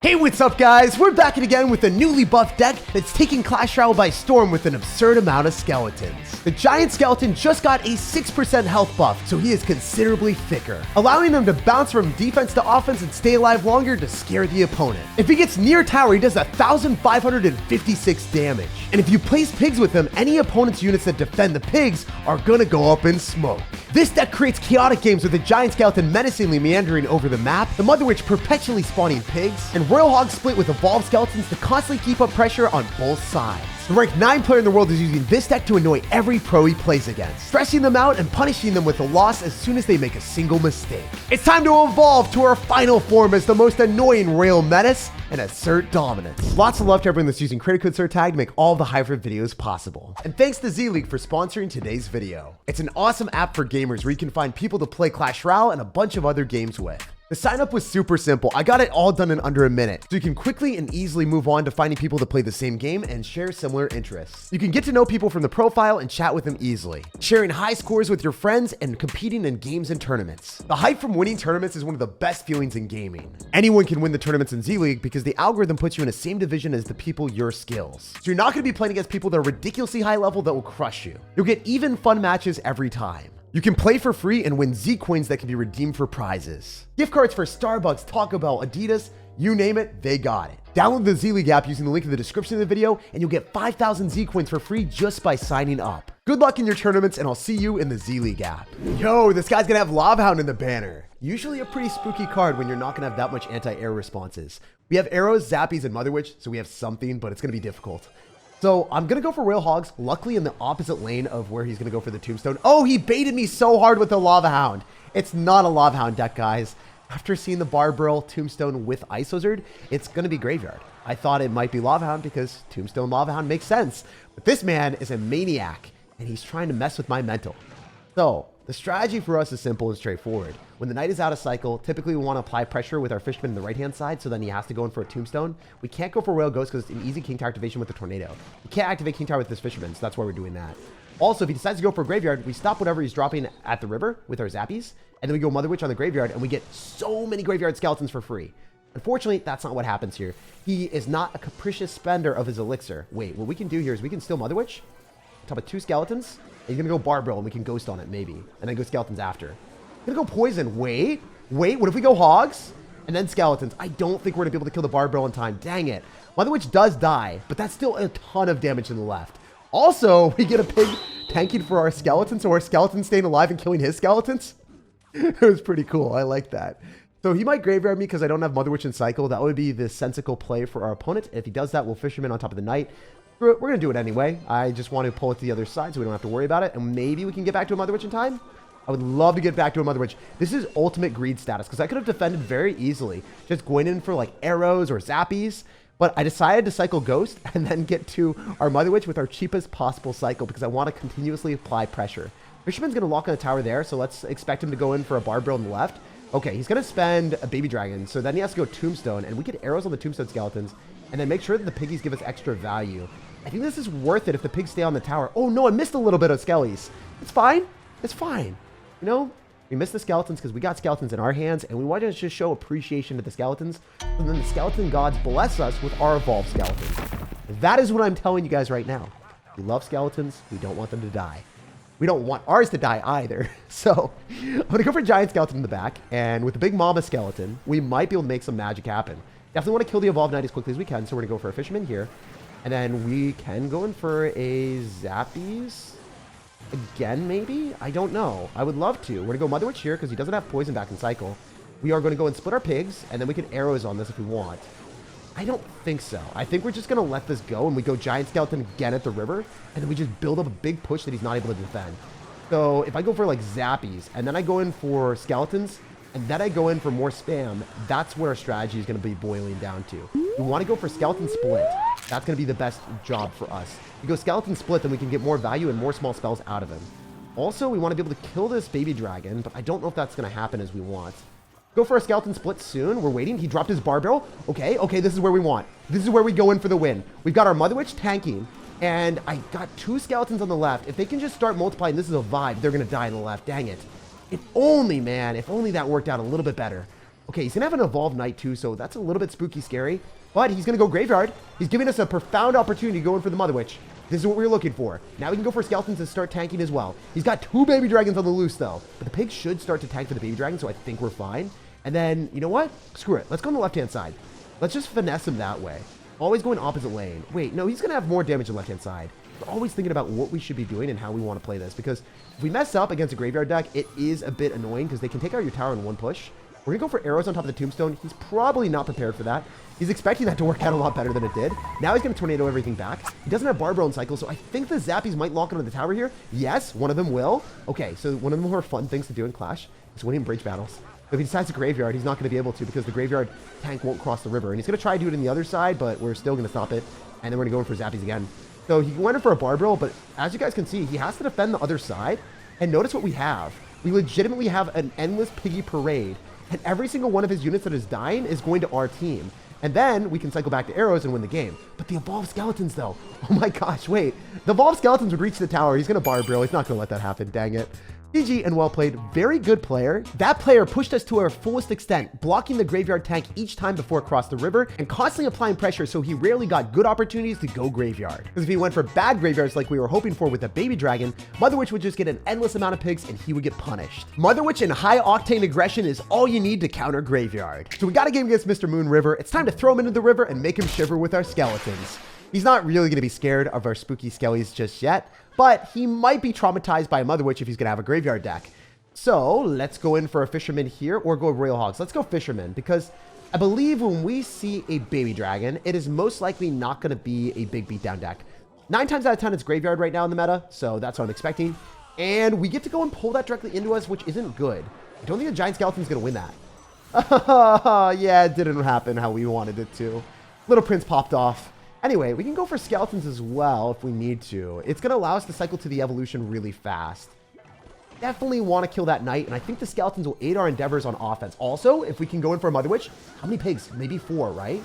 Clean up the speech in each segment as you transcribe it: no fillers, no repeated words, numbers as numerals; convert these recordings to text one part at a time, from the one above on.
Hey, what's up guys? We're back again with a newly buffed deck that's taking Clash Royale by storm with an absurd amount of skeletons. The giant skeleton just got a 6% health buff, so he is considerably thicker, allowing him to bounce from defense to offense and stay alive longer to scare the opponent. If he gets near tower, he does 1,556 damage. And if you place pigs with him, any opponent's units that defend the pigs are gonna go up in smoke. This deck creates chaotic games with the giant skeleton menacingly meandering over the map, the Mother Witch perpetually spawning pigs, and Royal Hog split with evolved skeletons to constantly keep up pressure on both sides. The ranked 9 player in the world is using this deck to annoy every pro he plays against, stressing them out and punishing them with a loss as soon as they make a single mistake. It's time to evolve to our final form as the most annoying Royal menace and assert dominance. Lots of love to everyone that's using creator code SirTag to make all the hybrid videos possible. And thanks to Z-League for sponsoring today's video. It's an awesome app for gamers where you can find people to play Clash Royale and a bunch of other games with. The sign up was super simple. I got it all done in under a minute, so you can quickly and easily move on to finding people to play the same game and share similar interests. You can get to know people from the profile and chat with them easily, sharing high scores with your friends and competing in games and tournaments. The hype from winning tournaments is one of the best feelings in gaming. Anyone can win the tournaments in Z-League because the algorithm puts you in the same division as the people your skills. So you're not going to be playing against people that are ridiculously high level that will crush you. You'll get even fun matches every time. You can play for free and win Z coins that can be redeemed for prizes. Gift cards for Starbucks, Taco Bell, Adidas, you name it, they got it. Download the Z-League app using the link in the description of the video and you'll get 5,000 Z coins for free just by signing up. Good luck in your tournaments and I'll see you in the Z-League app. Yo, this guy's gonna have Lava Hound in the banner. Usually a pretty spooky card when you're not gonna have that much anti-air responses. We have arrows, zappies, and Mother Witch, so we have something, but it's gonna be difficult. So I'm going to go for Royal Hogs, luckily in the opposite lane of where he's going to go for the Tombstone. Oh, he baited me so hard with the Lava Hound. It's not a Lava Hound deck, guys. After seeing the Barbarial Tombstone with Ice Wizard, it's going to be Graveyard. I thought it might be Lava Hound because Tombstone Lava Hound makes sense. But this man is a maniac, and he's trying to mess with my mental. So the strategy for us is simple and straightforward. When the knight is out of cycle, typically we want to apply pressure with our Fisherman in the right-hand side, so then he has to go in for a Tombstone. We can't go for Royal Ghost because it's an easy King Tower activation with the Tornado. You can't activate King Tower with this Fisherman, so that's why we're doing that. Also, if he decides to go for a Graveyard, we stop whatever he's dropping at the river with our Zappies, and then we go Mother Witch on the Graveyard, and we get so many Graveyard Skeletons for free. Unfortunately, that's not what happens here. He is not a capricious spender of his elixir. Wait, what we can do here is we can still Mother Witch, top of 2 Skeletons, and he's going to go Barbarial, and we can Ghost on it, maybe, and then go Skeletons after. Gonna go Poison. Wait, what if we go Hogs and then Skeletons? I don't think we're gonna be able to kill the Barbarial in time. Dang it. Mother Witch does die, but that's still a ton of damage to the left. Also, we get a pig tanking for our Skeletons, so our Skeletons staying alive and killing his Skeletons. It was pretty cool. I like that. So he might Graveyard me because I don't have Mother Witch in cycle. That would be the sensical play for our opponent. If he does that, we'll Fisherman on top of the Knight. We're gonna do it anyway. I just want to pull it to the other side so we don't have to worry about it, and maybe we can get back to a Mother Witch in time. I would love to get back to a Mother Witch. This is ultimate greed status because I could have defended very easily, just going in for like arrows or zappies. But I decided to cycle Ghost and then get to our Mother Witch with our cheapest possible cycle because I want to continuously apply pressure. Fisherman's going to lock on a tower there, so let's expect him to go in for a Barbarial on the left. Okay, he's going to spend a Baby Dragon, so then he has to go Tombstone, and we get arrows on the Tombstone Skeletons, and then make sure that the piggies give us extra value. I think this is worth it if the pigs stay on the tower. Oh no, I missed a little bit of Skellies. It's fine. It's fine. You know, we missed the Skeletons because we got Skeletons in our hands, and we wanted to just show appreciation to the Skeletons, and then the Skeleton Gods bless us with our evolved Skeletons. That is what I'm telling you guys right now. We love Skeletons. We don't want them to die. We don't want ours to die either. So I'm going to go for Giant Skeleton in the back, and with the Big Mama Skeleton, we might be able to make some magic happen. Definitely want to kill the Evolved Knight as quickly as we can, so we're going to go for a Fisherman here, and then we can go in for a Zappies. Again, maybe? I don't know. I would love to. We're going to go Mother Witch here because he doesn't have poison back in cycle. We are going to go and split our pigs, and then we can arrows on this if we want. I don't think so. I think we're just going to let this go, and we go Giant Skeleton again at the river, and then we just build up a big push that he's not able to defend. So if I go for like Zappies, and then I go in for Skeletons, and then I go in for more spam, that's where our strategy is going to be boiling down to. We want to go for Skeleton Split. That's going to be the best job for us. If we go Skeleton Split, then we can get more value and more small spells out of him. Also, we want to be able to kill this Baby Dragon, but I don't know if that's going to happen as we want. Go for a Skeleton Split soon. We're waiting. He dropped his Barbarial. Okay, this is where we want. This is where we go in for the win. We've got our Mother Witch tanking, and I got 2 Skeletons on the left. If they can just start multiplying, this is a vibe. They're going to die on the left. Dang it. If only, man. If only that worked out a little bit better. Okay, he's going to have an evolved knight too, so that's a little bit spooky scary. But he's going to go graveyard. He's giving us a profound opportunity to go in for the Mother Witch. This is what we were looking for. Now we can go for skeletons and start tanking as well. He's got 2 baby dragons on the loose though. But the pigs should start to tank for the baby dragon, so I think we're fine. And then, you know what? Screw it. Let's go on the left-hand side. Let's just finesse him that way. Always going opposite lane. Wait, no, he's going to have more damage on the left-hand side. We're always thinking about what we should be doing and how we want to play this. Because if we mess up against a graveyard deck, it is a bit annoying because they can take out your tower in one push. We're going to go for arrows on top of the tombstone. He's probably not prepared for that. He's expecting that to work out a lot better than it did. Now he's going to tornado everything back. He doesn't have Barbaro in cycle, so I think the Zappies might lock onto the tower here. Yes, one of them will. Okay, so one of the more fun things to do in Clash is winning bridge battles. If he decides to graveyard, he's not going to be able to because the graveyard tank won't cross the river. And he's going to try to do it on the other side, but we're still going to stop it. And then we're going to go in for Zappies again. So he went in for a Barbaro, but as you guys can see, he has to defend the other side. And notice what we have. We legitimately have an endless piggy parade. And every single one of his units that is dying is going to our team. And then we can cycle back to arrows and win the game. But the evolved skeletons, though. Oh my gosh, wait. The evolved skeletons would reach the tower. He's going to Barbaro. He's not going to let that happen. Dang it. GG and well played. Very good player. That player pushed us to our fullest extent, blocking the graveyard tank each time before it crossed the river and constantly applying pressure so he rarely got good opportunities to go graveyard. Because if he went for bad graveyards like we were hoping for with a baby dragon, Mother Witch would just get an endless amount of pigs and he would get punished. Mother Witch and high octane aggression is all you need to counter graveyard. So we got a game against Mr. Moon River. It's time to throw him into the river and make him shiver with our skeletons. He's not really going to be scared of our spooky skellies just yet, but he might be traumatized by a Mother Witch if he's going to have a graveyard deck. So let's go in for a Fisherman here or go Royal Hogs. Let's go Fisherman because I believe when we see a baby dragon, it is most likely not going to be a big beatdown deck. 9 times out of 10, it's graveyard right now in the meta, so that's what I'm expecting. And we get to go and pull that directly into us, which isn't good. I don't think a giant skeleton's going to win that. Yeah, it didn't happen how we wanted it to. Little Prince popped off. Anyway, we can go for skeletons as well if we need to. It's going to allow us to cycle to the evolution really fast. Definitely want to kill that knight, and I think the skeletons will aid our endeavors on offense. Also, if we can go in for a Mother Witch, how many pigs? Maybe 4, right?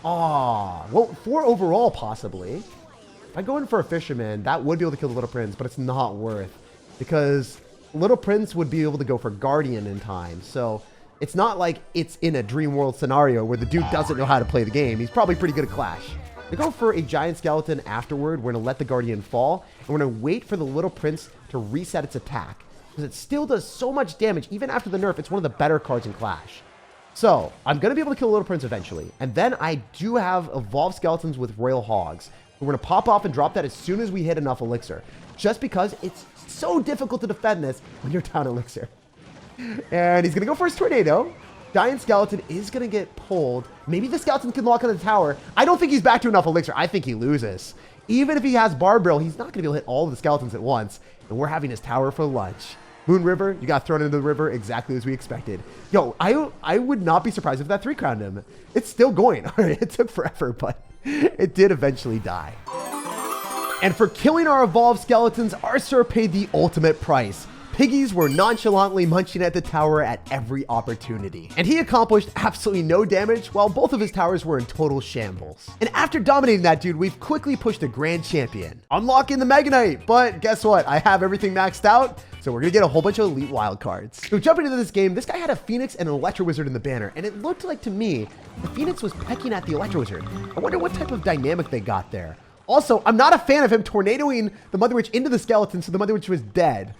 Well, 4 overall, possibly. If I go in for a Fisherman, that would be able to kill the Little Prince, but it's not worth. Because Little Prince would be able to go for Guardian in time, so it's not like it's in a Dream World scenario where the dude doesn't know how to play the game. He's probably pretty good at Clash. We go for a giant skeleton afterward. We're going to let the Guardian fall, and we're going to wait for the Little Prince to reset its attack. Because it still does so much damage. Even after the nerf, it's one of the better cards in Clash. So, I'm going to be able to kill Little Prince eventually. And then I do have evolved skeletons with Royal Hogs. We're going to pop off and drop that as soon as we hit enough elixir. Just because it's so difficult to defend this when you're down elixir. And he's going to go for his tornado. Giant skeleton is going to get pulled. Maybe the skeleton can lock on the tower. I don't think he's back to enough elixir. I think he loses. Even if he has Barbaro, he's not going to be able to hit all of the skeletons at once. And we're having his tower for lunch. Moon River, you got thrown into the river exactly as we expected. Yo, I would not be surprised if that 3 crowned him. It's still going. All right, it took forever, but it did eventually die. And for killing our evolved skeletons, our Sir paid the ultimate price. Piggies were nonchalantly munching at the tower at every opportunity. And he accomplished absolutely no damage while both of his towers were in total shambles. And after dominating that dude, we've quickly pushed a grand champion. Unlocking the Mega Knight, but guess what? I have everything maxed out, so we're gonna get a whole bunch of elite wild cards. So jumping into this game, this guy had a Phoenix and an Electro Wizard in the banner, and it looked like to me, the Phoenix was pecking at the Electro Wizard. I wonder what type of dynamic they got there. Also, I'm not a fan of him tornadoing the Mother Witch into the skeleton so the Mother Witch was dead.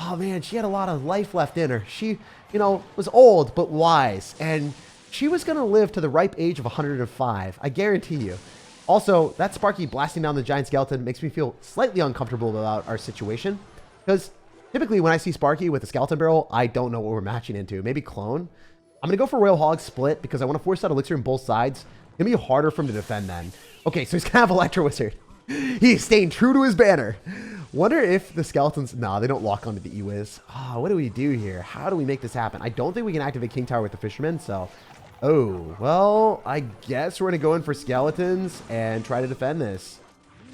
Oh man, she had a lot of life left in her. She, you know, was old but wise, and she was going to live to the ripe age of 105. I guarantee you. Also, that Sparky blasting down the giant skeleton makes me feel slightly uncomfortable about our situation, because typically when I see Sparky with a skeleton barrel, I don't know what we're matching into. Maybe clone. I'm going to go for Royal Hog split because I want to force out elixir on both sides. It's going to be harder for him to defend then. Okay, so he's going to have Electro Wizard. He's staying true to his banner. Wonder if the skeletons... Nah, they don't lock onto the E-Wiz. What do we do here? How do we make this happen? I don't think we can activate King Tower with the Fisherman, so... Oh, well, I guess we're going to go in for skeletons and try to defend this.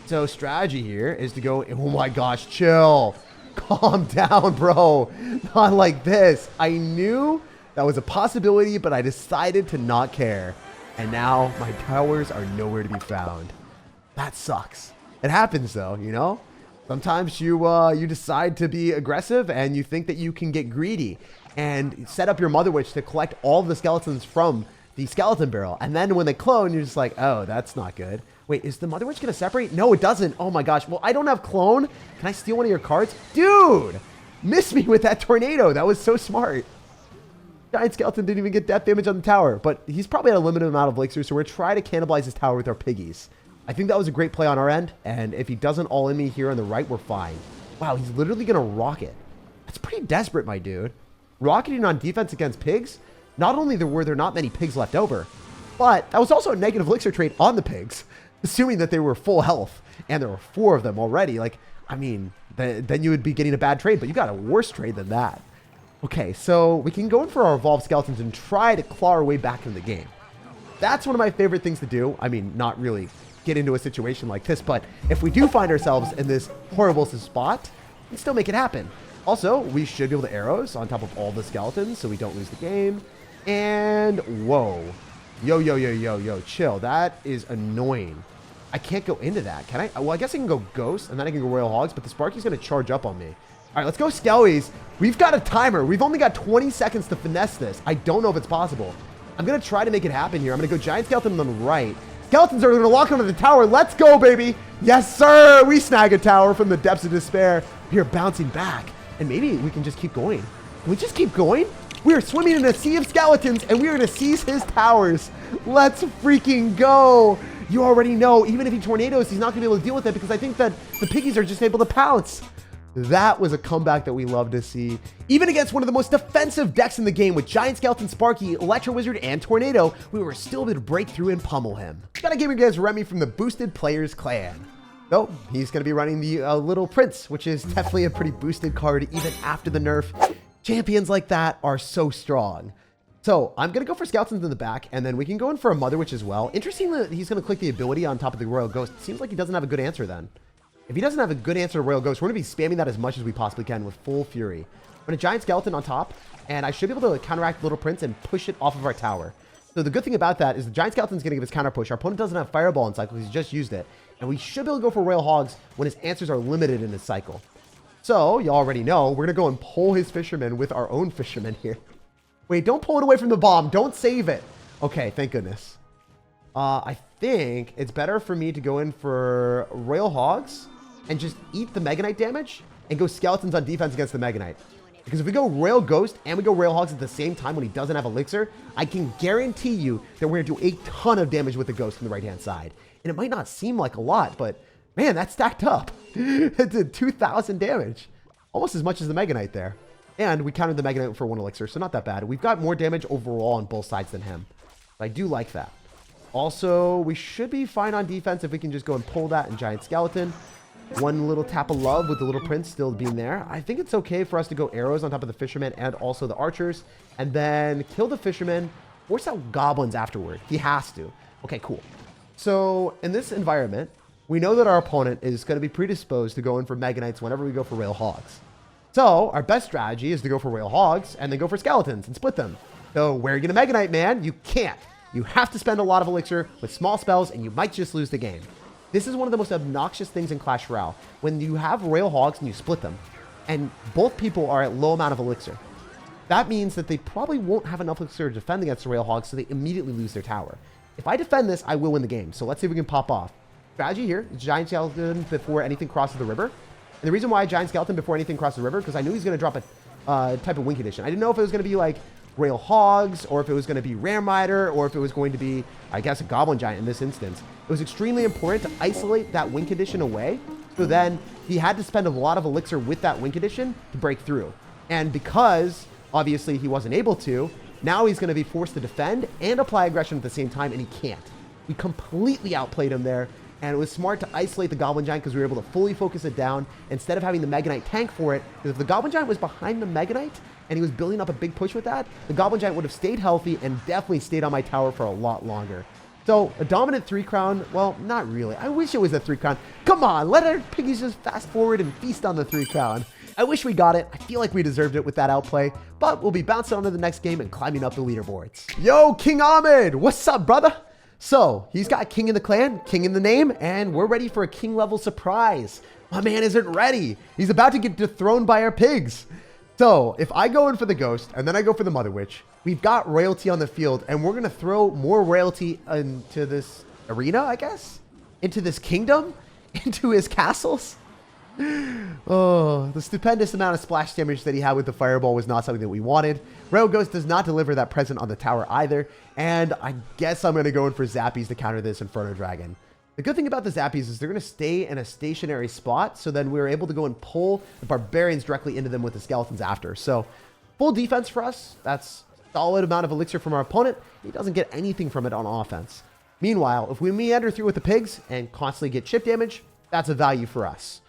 So strategy here is to go... Oh my gosh, chill. Calm down, bro. Not like this. I knew that was a possibility, but I decided to not care. And now my towers are nowhere to be found. That sucks. It happens though, you know? Sometimes you you decide to be aggressive and you think that you can get greedy and set up your Mother Witch to collect all of the skeletons from the skeleton barrel. And then when they clone, you're just like, oh, that's not good. Wait, is the Mother Witch going to separate? No, it doesn't. Oh my gosh. Well, I don't have clone. Can I steal one of your cards? Dude, missed me with that tornado. That was so smart. Giant skeleton didn't even get death damage on the tower, but he's probably at a limited amount of elixir, so we're trying to cannibalize his tower with our piggies. I think that was a great play on our end, and if he doesn't all in me here on the right, we're fine. Wow, he's literally going to rocket. That's pretty desperate, my dude. Rocketing on defense against pigs, not only were there not many pigs left over, but that was also a negative elixir trade on the pigs, assuming that they were full health, and there were 4 of them already. Like, I mean, then you would be getting a bad trade, but you got a worse trade than that. Okay, so we can go in for our evolved skeletons and try to claw our way back in the game. That's one of my favorite things to do. I mean, not really get into a situation like this, but if we do find ourselves in this horrible spot, we can still make it happen. Also, we should be able to arrows on top of all the skeletons so we don't lose the game. And whoa, yo, chill. That is annoying. I can't go into that, can I? Well, I guess I can go ghost and then I can go royal hogs, but the Sparky's going to charge up on me. All right, let's go skellies. We've got a timer. We've only got 20 seconds to finesse this. I don't know if it's possible. I'm going to try to make it happen here. I'm going to go giant skeleton on the right. Skeletons are going to lock onto the tower. Let's go, baby. Yes, sir. We snag a tower from the depths of despair. We are bouncing back. And maybe we can just keep going. Can we just keep going? We are swimming in a sea of skeletons, and we are going to seize his towers. Let's freaking go. You already know, even if he tornadoes, he's not going to be able to deal with it because I think that the piggies are just able to pounce. That was a comeback that we love to see. Even against one of the most defensive decks in the game with Giant Skeleton, Sparky, Electro Wizard, and Tornado, we were still able to break through and pummel him. Got a game against Remy from the Boosted Players Clan. So he's going to be running the Little Prince, which is definitely a pretty boosted card even after the nerf. Champions like that are so strong. So I'm going to go for skeletons in the back, and then we can go in for a Mother Witch as well. Interesting that he's going to click the ability on top of the Royal Ghost. Seems like he doesn't have a good answer then. If he doesn't have a good answer to Royal Ghost, we're going to be spamming that as much as we possibly can with full fury. I'm going to Giant Skeleton on top, and I should be able to counteract Little Prince and push it off of our tower. So the good thing about that is the Giant Skeleton's going to give us counter push. Our opponent doesn't have Fireball in cycle, he's just used it. And we should be able to go for Royal Hogs when his answers are limited in his cycle. So, you already know, we're going to go and pull his Fisherman with our own Fisherman here. Wait, don't pull it away from the bomb. Don't save it. Okay, thank goodness. I think it's better for me to go in for Royal Hogs and just eat the Mega Knight damage and go skeletons on defense against the Mega Knight. Because if we go Royal Ghost and we go Royal Hogs at the same time when he doesn't have Elixir, I can guarantee you that we're going to do a ton of damage with the Ghost on the right-hand side. And it might not seem like a lot, but man, that stacked up. It did 2,000 damage. Almost as much as the Mega Knight there. And we countered the Mega Knight for 1 Elixir, so not that bad. We've got more damage overall on both sides than him. I do like that. Also, we should be fine on defense if we can just go and pull that and Giant Skeleton. 1 little tap of love with the Little Prince still being there. I think it's okay for us to go arrows on top of the Fisherman and also the archers. And then kill the Fisherman. Force out goblins afterward. He has to. Okay, cool. So in this environment, we know that our opponent is going to be predisposed to go in for Mega Knights whenever we go for Royal Hogs. So our best strategy is to go for Royal Hogs and then go for Skeletons and split them. So where are you going to Mega Knight, man? You can't. You have to spend a lot of Elixir with small spells and you might just lose the game. This is one of the most obnoxious things in Clash Royale. When you have Royal Hogs and you split them, and both people are at low amount of Elixir, that means that they probably won't have enough Elixir to defend against the Royal Hogs, so they immediately lose their tower. If I defend this, I will win the game. So let's see if we can pop off. Strategy here is Giant Skeleton before anything crosses the river. And the reason why I Giant Skeleton before anything crosses the river, because I knew he's going to drop a type of Wing Condition. I didn't know if it was going to be like Royal Hogs, or if it was going to be Ram Rider, or if it was going to be, I guess, a Goblin Giant in this instance. It was extremely important to isolate that Wing Condition away, so then he had to spend a lot of Elixir with that Wing Condition to break through. And because, obviously, he wasn't able to, now he's going to be forced to defend and apply aggression at the same time, and he can't. We completely outplayed him there, and it was smart to isolate the Goblin Giant because we were able to fully focus it down instead of having the Mega Knight tank for it. Because if the Goblin Giant was behind the Mega Knight and he was building up a big push with that, the Goblin Giant would have stayed healthy and definitely stayed on my tower for a lot longer. So a dominant 3 crown, well, not really. I wish it was a 3 crown. Come on, let our piggies just fast forward and feast on the 3 crown. I wish we got it. I feel like we deserved it with that outplay, but we'll be bouncing on to the next game and climbing up the leaderboards. Yo, King Ahmed, what's up, brother? So he's got king in the clan, king in the name, and we're ready for a king level surprise. My man isn't ready. He's about to get dethroned by our pigs. So if I go in for the ghost and then I go for the mother witch, we've got royalty on the field and we're going to throw more royalty into this arena, I guess, into this kingdom, into his castles. Oh, the stupendous amount of splash damage that he had with the fireball was not something that we wanted. Royal Ghost does not deliver that present on the tower either. And I guess I'm going to go in for Zappies to counter this Inferno Dragon. The good thing about the Zappies is they're going to stay in a stationary spot. So then we're able to go and pull the Barbarians directly into them with the Skeletons after. So full defense for us. That's a solid amount of elixir from our opponent. He doesn't get anything from it on offense. Meanwhile, if we meander through with the pigs and constantly get chip damage, that's a value for us.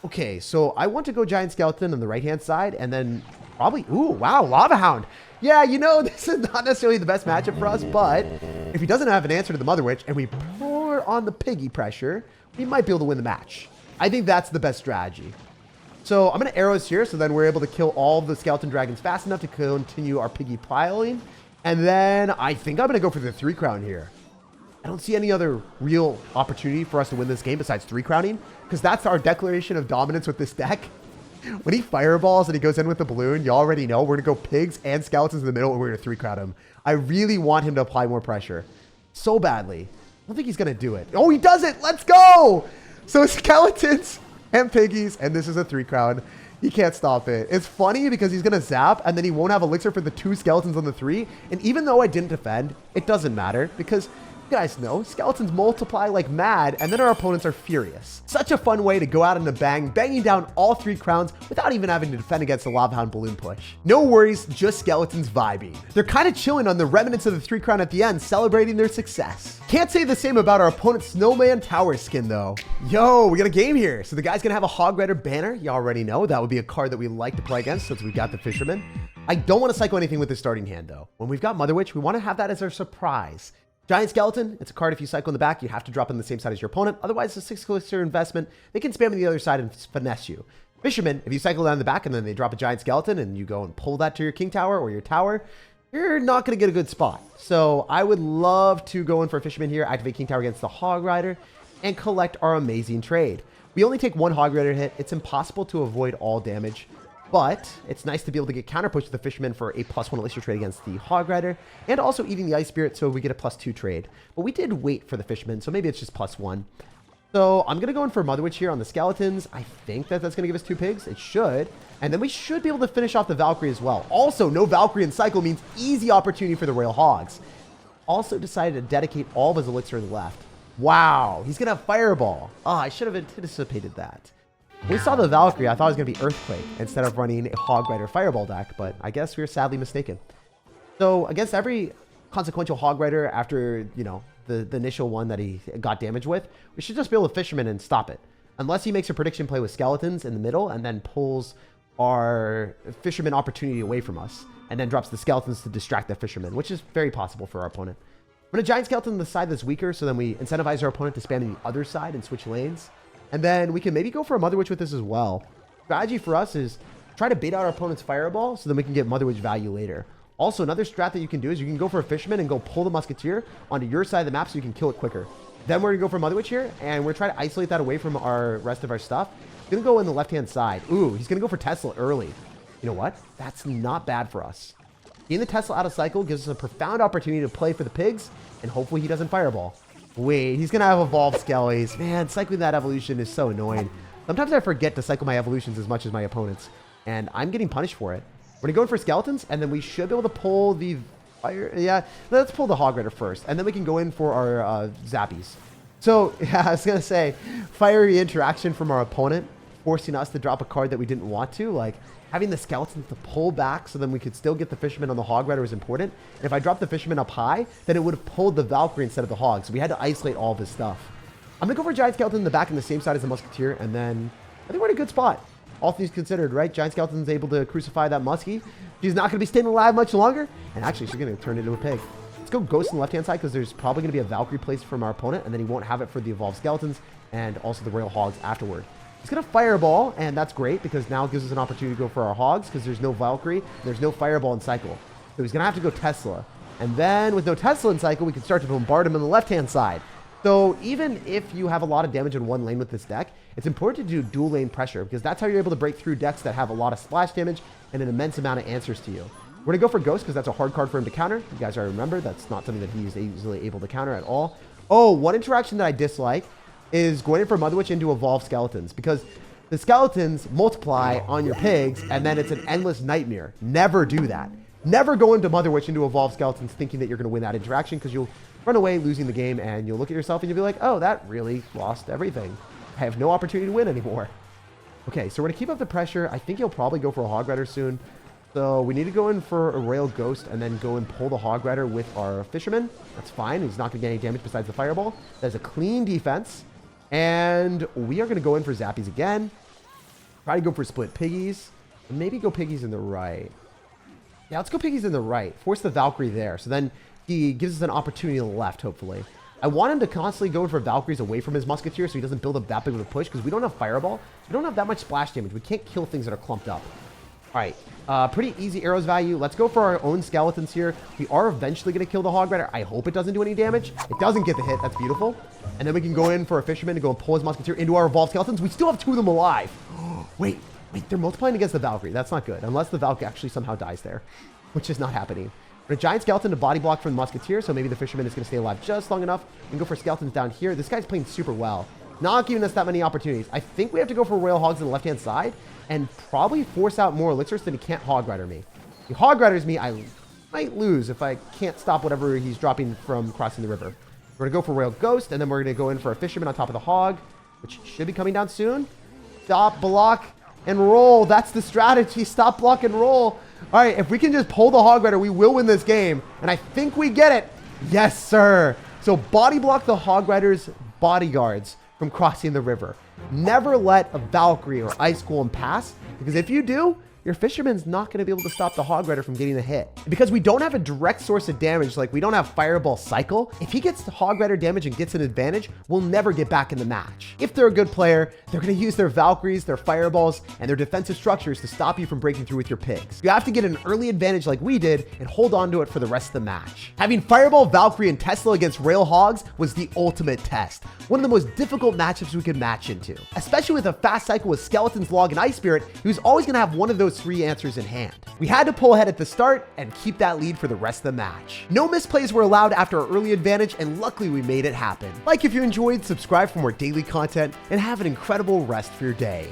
Okay, so I want to go Giant Skeleton on the right-hand side, and then probably... Ooh, wow, Lava Hound. Yeah, you know, this is not necessarily the best matchup for us, but if he doesn't have an answer to the Mother Witch, and we pour on the piggy pressure, we might be able to win the match. I think that's the best strategy. So I'm going to arrows here, so then we're able to kill all the Skeleton Dragons fast enough to continue our piggy piling. And then I think I'm going to go for the 3 crown here. I don't see any other real opportunity for us to win this game besides 3 crowning, because that's our declaration of dominance with this deck. When he fireballs and he goes in with the balloon, you already know we're going to go pigs and skeletons in the middle and we're going to 3 crown him. I really want him to apply more pressure so badly. I don't think he's going to do it. Oh, he does it. Let's go. So skeletons and piggies, and this is a 3 crown. He can't stop it. It's funny because he's going to zap and then he won't have elixir for the 2 skeletons on the 3. And even though I didn't defend, it doesn't matter because... you guys know, skeletons multiply like mad, and then our opponents are furious. Such a fun way to go out in a bang, banging down all 3 crowns without even having to defend against the Lava Hound balloon push. No worries, just skeletons vibing. They're kind of chilling on the remnants of the 3 crown at the end, celebrating their success. Can't say the same about our opponent's Snowman Tower skin though. Yo, we got a game here. So the guy's gonna have a Hog Rider banner. You already know that would be a card that we like to play against since we've got the Fisherman. I don't want to cycle anything with the starting hand though. When we've got Mother Witch, we want to have that as our surprise. Giant Skeleton, it's a card if you cycle in the back, you have to drop on the same side as your opponent. Otherwise, it's a 6 elixir investment. They can spam on the other side and finesse you. Fisherman, if you cycle down the back and then they drop a Giant Skeleton and you go and pull that to your King Tower or your tower, you're not going to get a good spot. So I would love to go in for a Fisherman here, activate King Tower against the Hog Rider, and collect our amazing trade. We only take 1 Hog Rider hit. It's impossible to avoid all damage. But it's nice to be able to get counter push to the Fisherman for a +1 elixir trade against the Hog Rider, and also eating the Ice Spirit so we get a +2 trade. But we did wait for the Fisherman, so maybe it's just +1. So I'm going to go in for Mother Witch here on the Skeletons. I think that that's going to give us 2 pigs. It should. And then we should be able to finish off the Valkyrie as well. Also, no Valkyrie in cycle means easy opportunity for the Royal Hogs. Also decided to dedicate all of his elixir to the left. Wow, he's going to have Fireball. Oh, I should have anticipated that. When we saw the Valkyrie, I thought it was going to be Earthquake instead of running a Hog Rider Fireball deck, but I guess we were sadly mistaken. So against every consequential Hog Rider after, you know, the initial one that he got damage with, we should just be able to Fisherman and stop it. Unless he makes a prediction play with Skeletons in the middle and then pulls our Fisherman opportunity away from us and then drops the Skeletons to distract the Fisherman, which is very possible for our opponent. We're going to Giant Skeleton on the side that's weaker, so then we incentivize our opponent to spam in the other side and switch lanes. And then we can maybe go for a Mother Witch with this as well. Strategy for us is try to bait out our opponent's Fireball so then we can get Mother Witch value later. Also, another strat that you can do is you can go for a Fisherman and go pull the Musketeer onto your side of the map so you can kill it quicker. Then we're going to go for Mother Witch here, and we're trying to isolate that away from our rest of our stuff. He's going to go in the left-hand side. Ooh, he's going to go for Tesla early. You know what? That's not bad for us. Getting the Tesla out of cycle gives us a profound opportunity to play for the pigs, and hopefully he doesn't Fireball. Wait, he's going to have Evolved Skellies. Man, cycling that evolution is so annoying. Sometimes I forget to cycle my evolutions as much as my opponents, and I'm getting punished for it. We're going to go in for Skeletons, and then we should be able to pull the fire. Yeah, let's pull the Hog Rider first, and then we can go in for our Zappies. So, yeah, I was going to say, fiery interaction from our opponent, forcing us to drop a card that we didn't want to. Like, having the Skeletons to pull back so then we could still get the Fisherman on the Hog Rider was important. And if I dropped the Fisherman up high, then it would have pulled the Valkyrie instead of the Hog. So we had to isolate all of his stuff. I'm going to go for Giant Skeleton in the back on the same side as the Musketeer, and then I think we're in a good spot. All things considered, right? Giant Skeleton's able to crucify that Muskie. She's not going to be staying alive much longer. And actually, she's going to turn into a pig. Let's go Ghost on the left-hand side because there's probably going to be a Valkyrie placed from our opponent, and then he won't have it for the Evolved Skeletons and also the Royal Hogs afterward. He's going to Fireball, and that's great because now it gives us an opportunity to go for our Hogs because there's no Valkyrie, there's no Fireball in cycle. So he's going to have to go Tesla. And then with no Tesla in cycle, we can start to bombard him on the left-hand side. So even if you have a lot of damage in one lane with this deck, it's important to do dual lane pressure because that's how you're able to break through decks that have a lot of splash damage and an immense amount of answers to you. We're going to go for Ghost because that's a hard card for him to counter. You guys already remember, that's not something that he's easily able to counter at all. Oh, one interaction that I dislike is going in for Mother Witch into Evolve Skeletons because the Skeletons multiply on your pigs and then it's an endless nightmare. Never do that. Never go into Mother Witch into Evolve Skeletons thinking that you're going to win that interaction because you'll run away losing the game and you'll look at yourself and you'll be like, oh, that really lost everything. I have no opportunity to win anymore. Okay, so we're going to keep up the pressure. I think he'll probably go for a Hog Rider soon. So we need to go in for a Royale Ghost and then go and pull the Hog Rider with our Fisherman. That's fine. He's not going to get any damage besides the Fireball. That's a clean defense. And we are going to go in for Zappies again. Try to go for Split Piggies. And maybe go Piggies in the right. Yeah, let's go Piggies in the right. Force the Valkyrie there. So then he gives us an opportunity on the left, hopefully. I want him to constantly go for Valkyries away from his Musketeer so he doesn't build up that big of a push because we don't have Fireball. So we don't have that much splash damage. We can't kill things that are clumped up. All right, pretty easy arrows value. Let's go for our own skeletons here. We are eventually going to kill the Hog Rider. I hope it doesn't do any damage. It doesn't get the hit. That's beautiful. And then we can go in for a Fisherman to go and pull his Musketeer into our Evolved Skeletons. We still have 2 of them alive. Wait, they're multiplying against the Valkyrie. That's not good, unless the Valkyrie actually somehow dies there, which is not happening. But a Giant Skeleton to body block from the Musketeer, so maybe the Fisherman is going to stay alive just long enough. We can go for Skeletons down here. This guy's playing super well. Not giving us that many opportunities. I think we have to go for Royal Hogs on the left-hand side and probably force out more elixirs so that he can't Hog Rider me. If he Hog Riders me, I might lose if I can't stop whatever he's dropping from crossing the river. We're going to go for Royal Ghost, and then we're going to go in for a Fisherman on top of the Hog, which should be coming down soon. Stop, block, and roll. That's the strategy. Stop, block, and roll. All right, if we can just pull the Hog Rider, we will win this game. And I think we get it. Yes, sir. So body block the Hog Rider's bodyguards from crossing the river. Never let a Valkyrie or Ice Golem pass, because if you do, your Fisherman's not going to be able to stop the Hog Rider from getting a hit. Because we don't have a direct source of damage, like we don't have Fireball Cycle, if he gets the Hog Rider damage and gets an advantage, we'll never get back in the match. If they're a good player, they're going to use their Valkyries, their Fireballs, and their defensive structures to stop you from breaking through with your pigs. You have to get an early advantage like we did and hold on to it for the rest of the match. Having Fireball, Valkyrie, and Tesla against Royal Hogs was the ultimate test. One of the most difficult matchups we could match into. Especially with a fast cycle with Skeletons, Log, and Ice Spirit, he was always going to have one of those 3 answers in hand. We had to pull ahead at the start and keep that lead for the rest of the match. No misplays were allowed after our early advantage, and luckily we made it happen. Like if you enjoyed, subscribe for more daily content, and have an incredible rest for your day.